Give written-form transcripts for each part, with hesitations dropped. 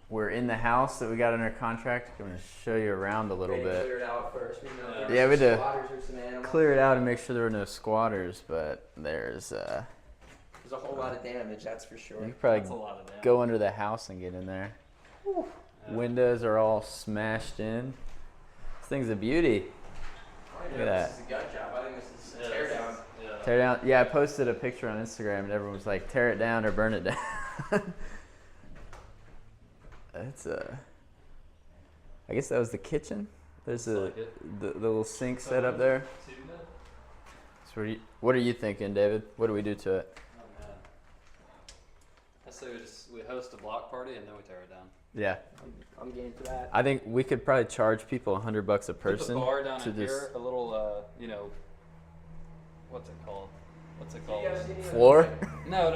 we're in the house that we got under contract. I'm gonna show you around a little bit. Clear it out first. We know Yeah, we had to squatters or some animals. clear it out and make sure there were no squatters, but There's a whole lot of damage, that's for sure. you could probably That's a lot of damage. go under the house and get in there. Yeah. Windows are all smashed in. This thing's a beauty. I don't Look know at if this is a gut job. I think this is a Yeah, tear this down. is- Yeah. Tear down. Yeah, I posted a picture on Instagram and everyone was like, tear it down or burn it down. That's I guess that was the kitchen. There's Looks like it. the little sink set up there. Two bed? So what are you thinking, David? What do we do to it? Oh man. I say we host a block party and then we tear it down. Yeah, I'm game for that. I think we could probably charge people $100 a Put the person bar down to in just here, a little what's it called? What's it called? floor. No.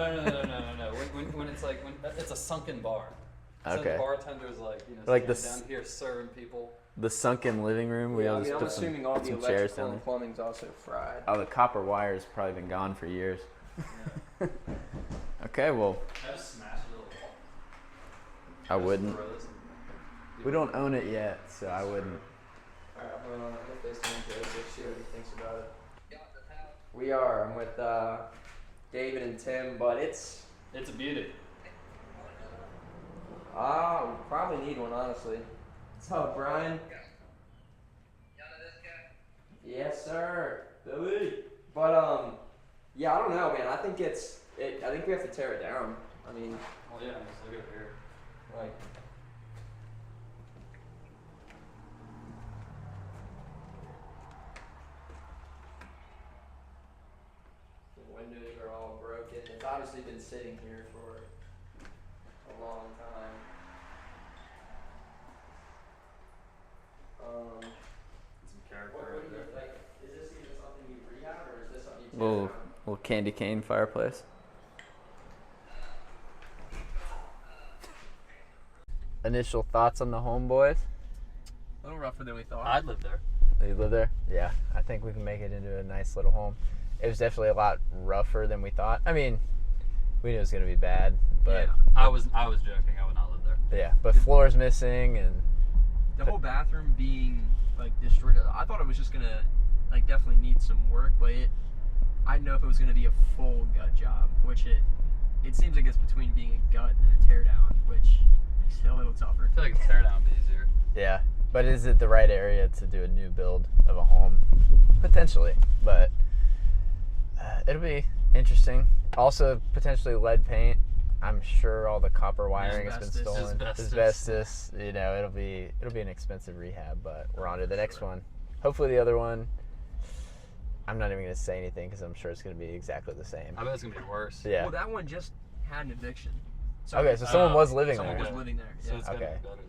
When it's like it's a sunken bar. So Okay. the bartender's like Like standing this- down here serving people. The sunken living room. We Yeah, all I mean, just I'm put assuming some, all put the some chairs electrical down and there. plumbing's also fried. Oh, the copper wire's probably been gone for years. Yeah. Okay, well, I just smashed it really I wouldn't. Throw this in. We don't own it yet, so I wouldn't. Alright, I'm gonna face him to Joseph, see what he thinks about it. We are. I'm with David and Tim, but it's It's a beauty. we probably need one honestly. What's up, Brian? Yes, sir. Billy. But yeah, I don't know, man. I think I think we have to tear it down. I mean, Well, yeah, just look over here. like. The windows are all broken. It's obviously been sitting here for a long time. Some character What right do you there. like? Is this even something you rehab, or is this something you tear Little, down? little candy cane fireplace. Initial thoughts on the home, boys? A little rougher than we thought. I'd live there. You live there? Yeah, I think we can make it into a nice little home. It was definitely a lot rougher than we thought. I mean, we knew it was gonna be bad, but I was joking. I would not live there. yeah. But floors missing and The whole bathroom being like destroyed. I thought it was just gonna like definitely need some work, but I didn't know if it was gonna be a full gut job, which it seems like it's between being a gut and a tear down, which makes it a little tougher. I feel like a tear down would be easier. yeah. But is it the right area to do a new build of a home? Potentially, but it'll be interesting. Also, potentially lead paint. I'm sure all the copper wiring has been Asbestos. stolen. Asbestos. Asbestos. You know, it'll be an expensive rehab, but we're on to the next one. Hopefully, the other one. I'm not even gonna say anything because I'm sure it's gonna be exactly the same. I bet it's gonna be worse. Yeah. Well, that one just had an eviction. Okay, so someone was living Someone there. was living there. So Yeah. it's gonna Okay. be better than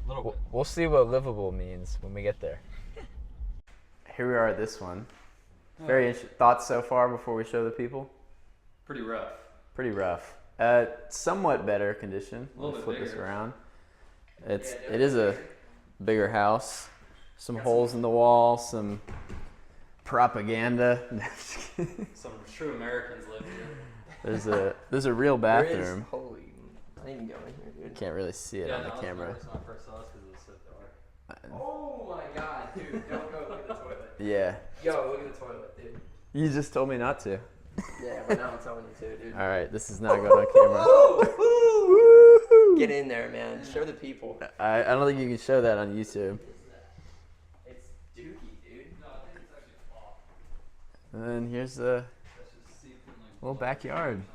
a little bit. We'll see what livable means when we get there. Here we are at this one. Very interesting. Thoughts so far before we show the people? Pretty rough. Pretty rough. Somewhat better condition. A little We'll bit flip this bigger. around. It is a bigger house. Some holes in the wall. Some propaganda. No, just kidding. Some true Americans live here. there's a real There is- bathroom. Holy, I didn't go in here, dude. Can't really see it on the no, camera. It's not first sauce because it's so dark. Oh my god, dude! Don't go look at the toilet. Yeah. Yo, look at the toilet, dude. You just told me not to. Yeah, but now I'm telling you to, dude. All right, this is not going on camera. Get in there, man. Show the people. I don't think you can show that on YouTube. It's dookie, dude. No, I think it's actually cloth. And then here's the That's just seeped in like little blood or backyard. something.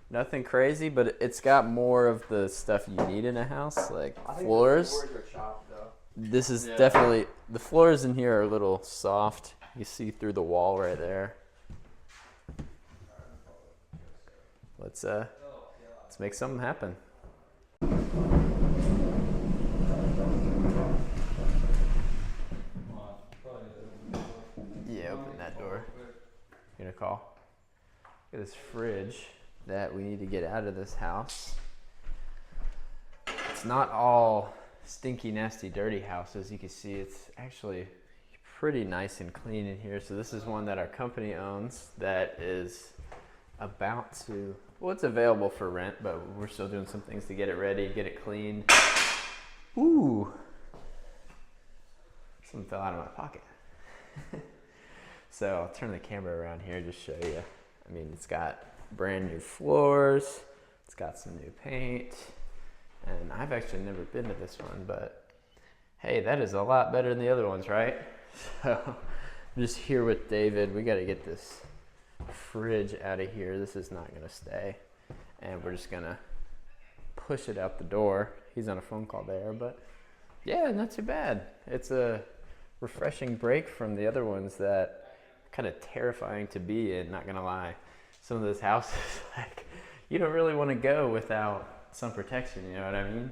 Nothing crazy, but it's got more of the stuff you need in a house, like I think floors. The floors are chopped, though. This is Yeah. definitely, the floors in here are a little soft. You see through the wall right there. Let's make something happen. Yeah, open that door. You gonna call? Look at this fridge that we need to get out of this house. It's not all stinky, nasty, dirty house. As you can see, it's actually pretty nice and clean in here. So this is one that our company owns that is about to Well, it's available for rent, but we're still doing some things to get it ready, get it cleaned. Ooh. Something fell out of my pocket. So I'll turn the camera around here, just show you. I mean, it's got brand new floors. It's got some new paint. And I've actually never been to this one, but hey, that is a lot better than the other ones, right? So I'm just here with David. We got to get this fridge out of here. This is not going to stay. And we're just going to push it out the door. He's on a phone call there, but yeah, not too bad. It's a refreshing break from the other ones that are kind of terrifying to be in, not going to lie. Some of those houses, like, you don't really want to go without some protection, you know what I mean?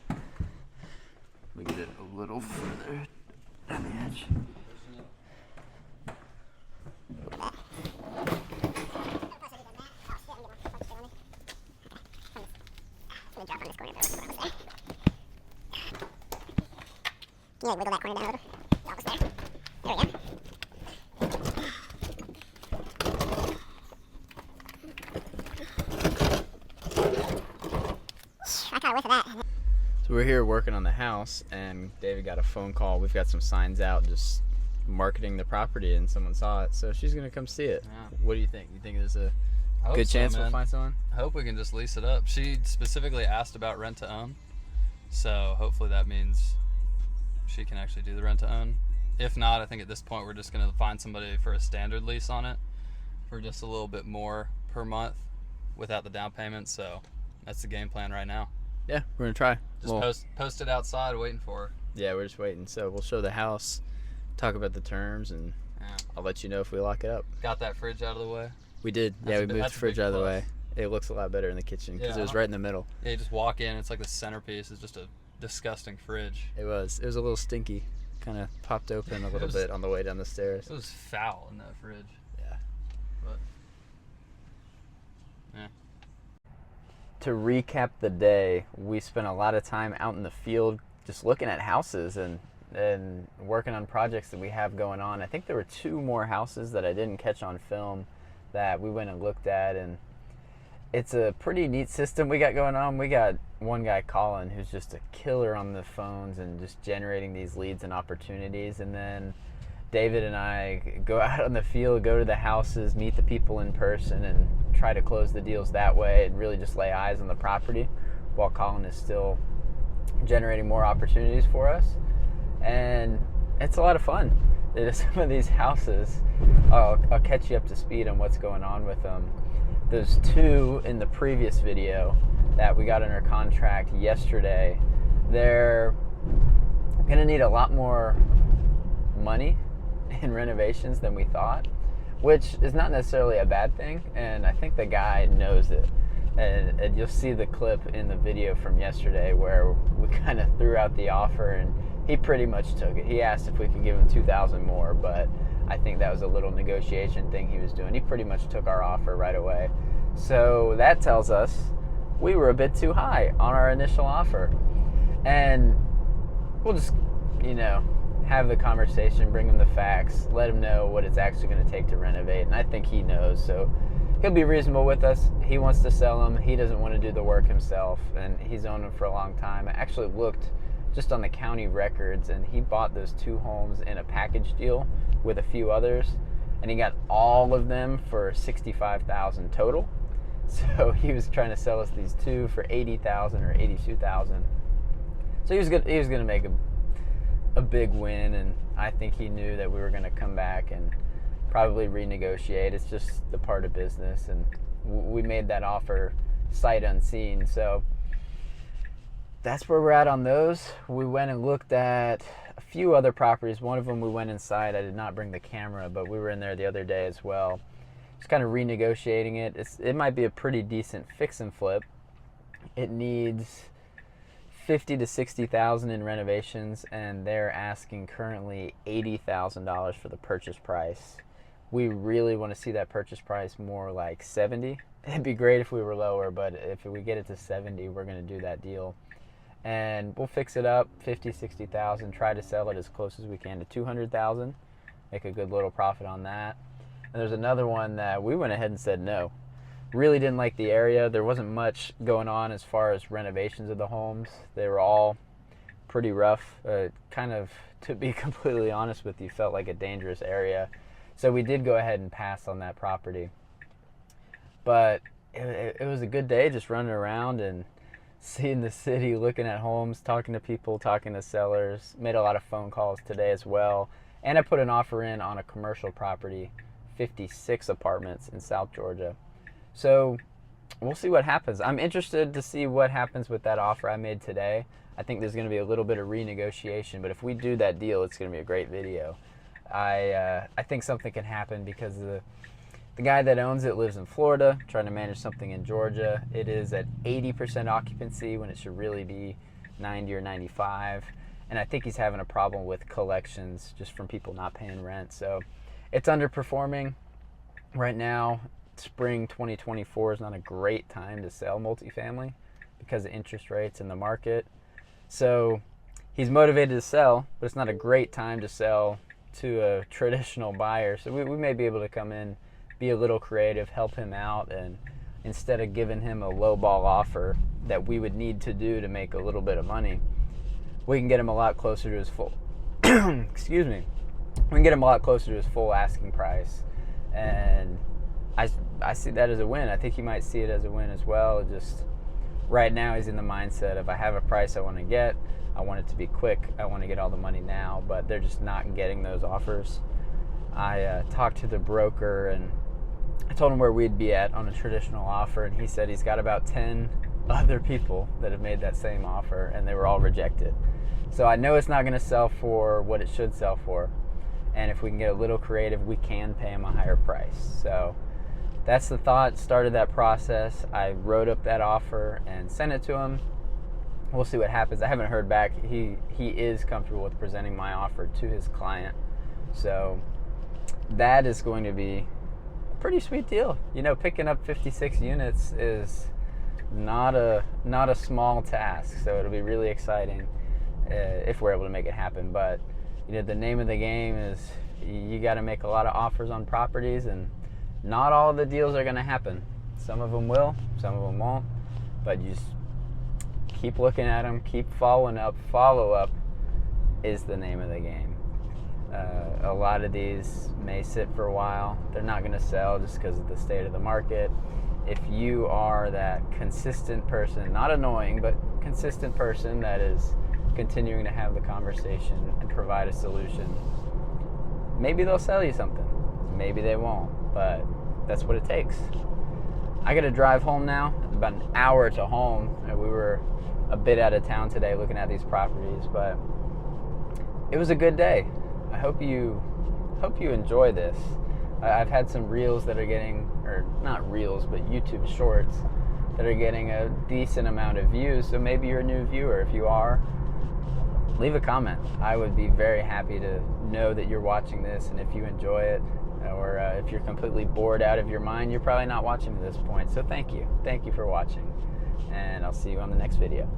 Let me get it a little further down the edge. You like wiggle that corner down a little. Almost there. There we go. I caught a whiff of that. So we're here working on the house, and David got a phone call. We've got some signs out just marketing the property, and someone saw it, so she's gonna come see it. Yeah. What do you think? You think there's a I hope good so, chance we'll man. find someone? I hope we can just lease it up. She specifically asked about rent to own, so hopefully that means she can actually do the rent to own. If not, I think at this point we're just gonna find somebody for a standard lease on it for just a little bit more per month without the down payment. So that's the game plan right now. Yeah, we're gonna try. Just post it outside waiting for her. Yeah, we're just waiting. So we'll show the house, talk about the terms, and Yeah. I'll let you know if we lock it up. Got that fridge out of the way. We did. That's Yeah, a we big- moved the that's a fridge big out of the plus. way. It looks a lot better in the kitchen because Yeah, it was I don't- right in the middle. Yeah, you just walk in, it's like the centerpiece is just a disgusting fridge. It was a little stinky. Kind of popped open a little was- bit on the way down the stairs. It was foul in that fridge. Yeah. But yeah. To recap the day, we spent a lot of time out in the field just looking at houses and working on projects that we have going on. I think there were 2 more houses that I didn't catch on film that we went and looked at, and it's a pretty neat system we got going on. We got one guy, Colin, who's just a killer on the phones and just generating these leads and opportunities, and then David and I go out on the field, go to the houses, meet the people in person, and try to close the deals that way and really just lay eyes on the property while Colin is still generating more opportunities for us. And it's a lot of fun. Some of these houses, I'll catch you up to speed on what's going on with them. There's 2 in the previous video that we got under contract yesterday. They're gonna need a lot more money in renovations than we thought, which is not necessarily a bad thing, and I think the guy knows it. And you'll see the clip in the video from yesterday where we kind of threw out the offer, and he pretty much took it. He asked if we could give him $2,000 more, but I think that was a little negotiation thing he was doing. He pretty much took our offer right away. So that tells us we were a bit too high on our initial offer. And we'll just, have the conversation, bring him the facts, let him know what it's actually going to take to renovate. And I think he knows, so he'll be reasonable with us. He wants to sell them. He doesn't want to do the work himself, and he's owned them for a long time. I actually looked just on the county records, and he bought those 2 homes in a package deal with a few others, and he got all of them for $65,000 total. So he was trying to sell us these 2 for $80,000 or $82,000. So he was going to make a big win, and I think he knew that we were going to come back and probably renegotiate. It's just the part of business, and we made that offer sight unseen. So that's where we're at on those. We went and looked at a few other properties. One of them we went inside. I did not bring the camera, but we were in there the other day as well. Just kind of renegotiating it. It might be a pretty decent fix and flip. It needs $50,000 to $60,000 in renovations, and they're asking currently $80,000 for the purchase price. We really want to see that purchase price more like $70,000. It'd be great if we were lower, but if we get it to $70,000, we're going to do that deal. And we'll fix it up, $50,000, $60,000, try to sell it as close as we can to $200,000, make a good little profit on that. And there's another one that we went ahead and said no. Really didn't like the area. There wasn't much going on as far as renovations of the homes. They were all pretty rough. Kind of, to be completely honest with you, felt like a dangerous area. So we did go ahead and pass on that property. But it was a good day just running around and seeing the city, looking at homes, talking to people, talking to sellers. Made a lot of phone calls today as well. And I put an offer in on a commercial property, 56 apartments in South Georgia. So we'll see what happens. I'm interested to see what happens with that offer I made today. I think there's going to be a little bit of renegotiation, but if we do that deal, it's going to be a great video. I think something can happen because the guy that owns it lives in Florida, trying to manage something in Georgia. It is at 80% occupancy when it should really be 90 or 95. And I think he's having a problem with collections just from people not paying rent. So it's underperforming right now. Spring 2024 is not a great time to sell multifamily because of interest rates in the market. So he's motivated to sell, but it's not a great time to sell to a traditional buyer. So we may be able to come in, be a little creative, help him out, and instead of giving him a low ball offer that we would need to do to make a little bit of money, we can get him a lot closer to his full excuse me. We can get him a lot closer to his full asking price. And I see that as a win. I think he might see it as a win as well. Just right now he's in the mindset of, I have a price I want to get. I want it to be quick. I want to get all the money now, but they're just not getting those offers. I talked to the broker and I told him where we'd be at on a traditional offer, and he said he's got about 10 other people that have made that same offer and they were all rejected. So I know it's not going to sell for what it should sell for. And if we can get a little creative, we can pay him a higher price. So that's the thought. Started that process. I wrote up that offer and sent it to him. We'll see what happens. I haven't heard back. He is comfortable with presenting my offer to his client. So that is going to be a pretty sweet deal. You know, picking up 56 units is not a small task. So it'll be really exciting if we're able to make it happen. But you know, the name of the game is you got to make a lot of offers on properties, and not all of the deals are going to happen. Some of them will, some of them won't, but you just keep looking at them, keep following up. Follow up is the name of the game. A lot of these may sit for a while. They're not going to sell just because of the state of the market. If you are that consistent person, not annoying, but consistent person that is continuing to have the conversation and provide a solution, maybe they'll sell you something. Maybe they won't, but that's what it takes. I got to drive home now. It's about an hour to home. We were a bit out of town today looking at these properties, but it was a good day. I hope you enjoy this. I've had some reels that are getting, or not reels, but YouTube shorts that are getting a decent amount of views. So maybe you're a new viewer. If you are, leave a comment. I would be very happy to know that you're watching this, and if you enjoy it, or if you're completely bored out of your mind, you're probably not watching to this point. So thank you for watching, and I'll see you on the next video.